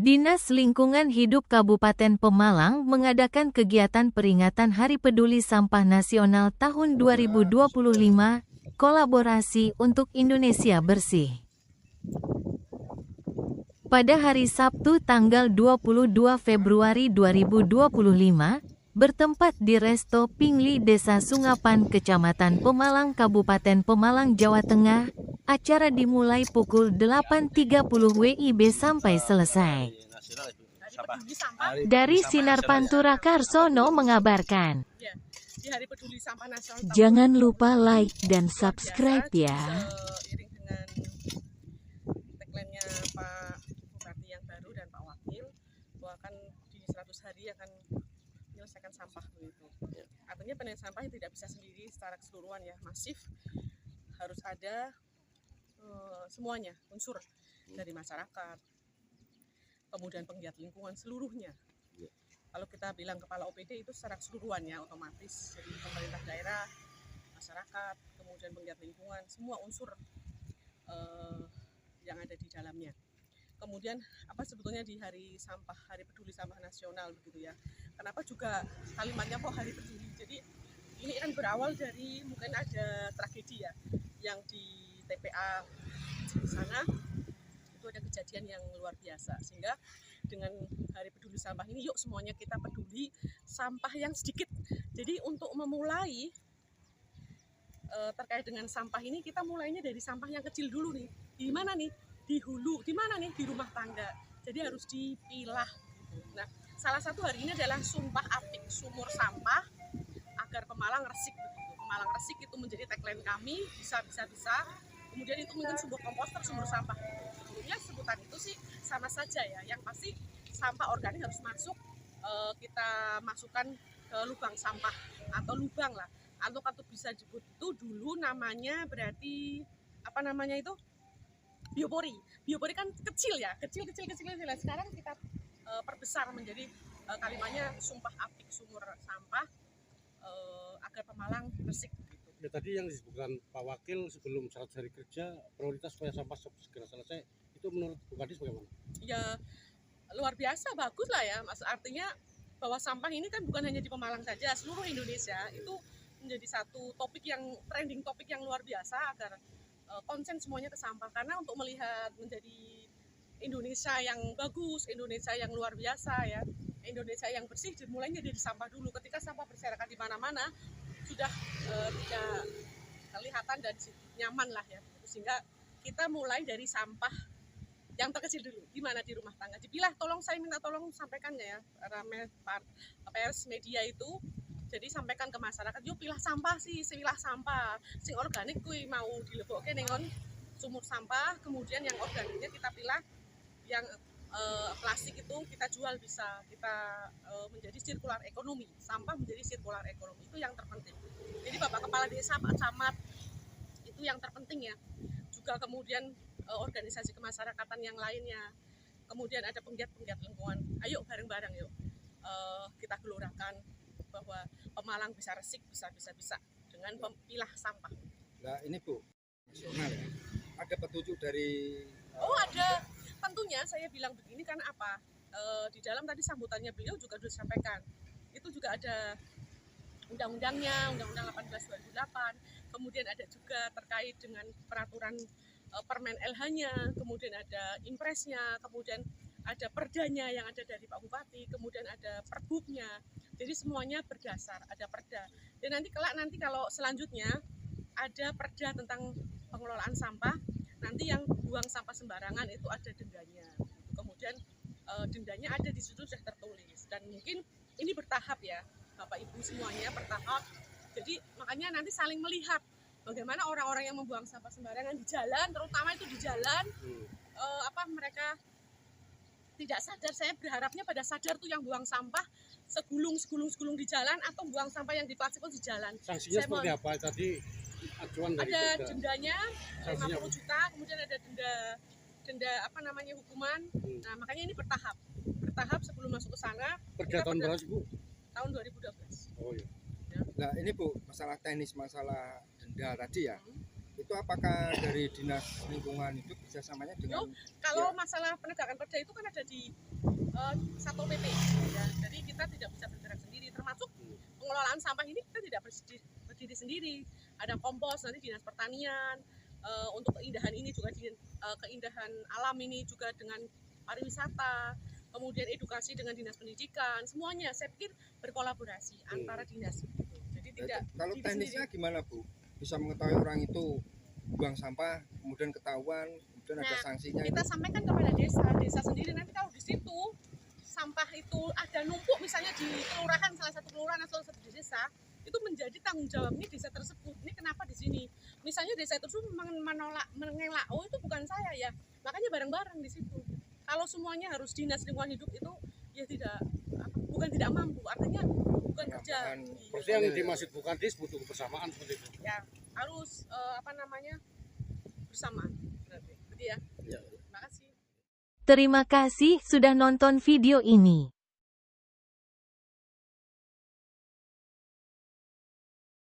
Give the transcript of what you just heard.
Dinas Lingkungan Hidup Kabupaten Pemalang mengadakan kegiatan peringatan Hari Peduli Sampah Nasional tahun 2025, kolaborasi untuk Indonesia Bersih. Pada hari Sabtu tanggal 22 Februari 2025, bertempat di Resto Pingli Desa Sungapan, Kecamatan Pemalang, Kabupaten Pemalang, Jawa Tengah, acara dimulai pukul 8.30 WIB sampai selesai. Dari Sinar Pantura Karsono mengabarkan. Jangan lupa like dan subscribe ya. Tagline-nya Pak Bupati yang baru dan Pak Wakil bahwa akan di 100 hari akan menyelesaikan sampah begitu. Artinya penanganan sampah yang tidak bisa sendiri secara keseluruhan ya, masif, harus ada semuanya unsur dari masyarakat, kemudian penggiat lingkungan seluruhnya. Kalau kita bilang kepala OPD itu secara keseluruhan ya, otomatis jadi pemerintah daerah, masyarakat, kemudian penggiat lingkungan, semua unsur yang ada di dalamnya. Kemudian apa sebetulnya di hari sampah, Hari Peduli Sampah Nasional begitu ya. Kenapa juga kalimatnya kok Hari Peduli? Jadi ini kan berawal dari mungkin ada tragedi ya yang di TPA di sana itu ada kejadian yang luar biasa, sehingga dengan Hari Peduli Sampah ini yuk semuanya kita peduli sampah yang sedikit. Jadi untuk memulai terkait dengan sampah ini, kita mulainya dari sampah yang kecil dulu nih. Di mana nih? Di hulu. Di mana nih? Di rumah tangga. Jadi harus dipilah. Nah, salah satu hari ini adalah Sumpah Apik Sumur Sampah agar Pemalang Resik. Pemalang Resik itu menjadi tagline kami, bisa. Kemudian itu mungkin sumber komposter, sumur sampah. Sebetulnya sebutan itu sih sama saja ya. Yang pasti sampah organik harus masuk, kita masukkan ke lubang sampah atau lubang lah. Atau bisa disebut itu dulu namanya berarti apa namanya itu biopori. Biopori kan kecil ya, kecil. Sekarang kita perbesar menjadi kalimatnya Sumpah Apik Sumur Sampah agar Pemalang Resik. Ya, tadi yang disebutkan Pak Wakil sebelum 100 hari kerja prioritas supaya sampah segera selesai, itu menurut Bu Kadis bagaimana? Ya luar biasa, bagus lah ya, Mas. Artinya bahwa sampah ini kan bukan hanya di Pemalang saja, seluruh Indonesia itu menjadi satu topik yang trending, topik yang luar biasa agar konsen semuanya ke sampah. Karena untuk melihat menjadi Indonesia yang bagus, Indonesia yang luar biasa ya, Indonesia yang bersih dimulainya dari sampah dulu. Ketika sampah berserakan di mana-mana sudah tidak kelihatan dan nyaman lah ya, sehingga kita mulai dari sampah yang terkecil dulu. Gimana di rumah tangga dipilah, saya minta tolong sampaikan ya pers media itu. Jadi sampaikan ke masyarakat, yuk pilah sampah pilah sampah sing organik kuwi mau dilebokke ning sumur sampah, kemudian yang organiknya kita pilah, yang plastik itu kita jual, bisa kita menjadi sirkular ekonomi, sampah menjadi sirkular ekonomi, itu yang terpenting. Jadi Bapak Kepala Desa, Pak Camat, itu yang terpenting ya. Juga kemudian organisasi kemasyarakatan yang lainnya, kemudian ada penggiat lingkungan, ayo bareng-bareng yuk kita gelorakan bahwa Pemalang bisa resik, bisa dengan pilah sampah. Nah ini Bu, nasional ya, ada petunjuk dari ada. Tentunya saya bilang begini karena apa? Di dalam tadi sambutannya beliau juga sudah disampaikan. Itu juga ada undang-undangnya, Undang-Undang 18/2008. Kemudian ada juga terkait dengan peraturan Permen LH-nya, kemudian ada impresnya, kemudian ada perdanya yang ada dari Pak Bupati, kemudian ada perbubnya. Jadi semuanya berdasar, ada perda. Dan nanti kalau selanjutnya ada perda tentang pengelolaan sampah, nanti yang buang sampah sembarangan itu ada dendanya. Kemudian dendanya ada di situ sudah tertulis, dan mungkin ini bertahap ya Bapak Ibu semuanya, bertahap. Jadi makanya nanti saling melihat bagaimana orang-orang yang membuang sampah sembarangan di jalan, terutama itu di jalan, mereka tidak sadar. Saya berharapnya pada sadar tuh yang buang sampah segulung di jalan, atau buang sampah yang di plastik di jalan. Sanksinya seperti apa tadi? Acuan dari ada dendanya 50 juta, kemudian ada denda hukuman. Nah makanya ini bertahap sebelum masuk ke sana. Perda tahun berapa Bu? Tahun 2012. Oh iya. Nah ini Bu, masalah teknis, masalah denda tadi ya, Itu apakah dari Dinas Lingkungan Hidup kerjasamanya dengan Kalau masalah penegakan perda itu kan ada di Satpol PP ya. Jadi kita tidak bisa bergerak sendiri, termasuk pengelolaan sampah ini kita tidak berdiri sendiri. Ada kompos nanti Dinas Pertanian, untuk keindahan ini juga keindahan alam ini juga dengan pariwisata, kemudian edukasi dengan Dinas Pendidikan, semuanya saya pikir berkolaborasi antara dinas. Jadi tidak kalau diri teknisnya sendiri. gimana Bu? Bisa mengetahui orang itu buang sampah, kemudian ketahuan, kemudian ada Nah, sanksinya. kita sampaikan kepada desa sendiri, nanti kalau di situ sampah itu ada numpuk misalnya di kelurahan, salah satu kelurahan atau satu desa, itu menjadi tanggung jawab ini desa tersebut. Ini kenapa di sini? Misalnya desa tersebut mengelak, oh itu bukan saya ya, makanya bareng-bareng di situ. Kalau semuanya harus Dinas Lingkungan Hidup itu ya bukan tidak mampu, artinya bukan kerja. Berarti yang di Masjid Bukadis butuh kebersamaan seperti itu. Ya harus bersama. Berarti ya. Ya. Terima kasih. Terima kasih sudah nonton video ini.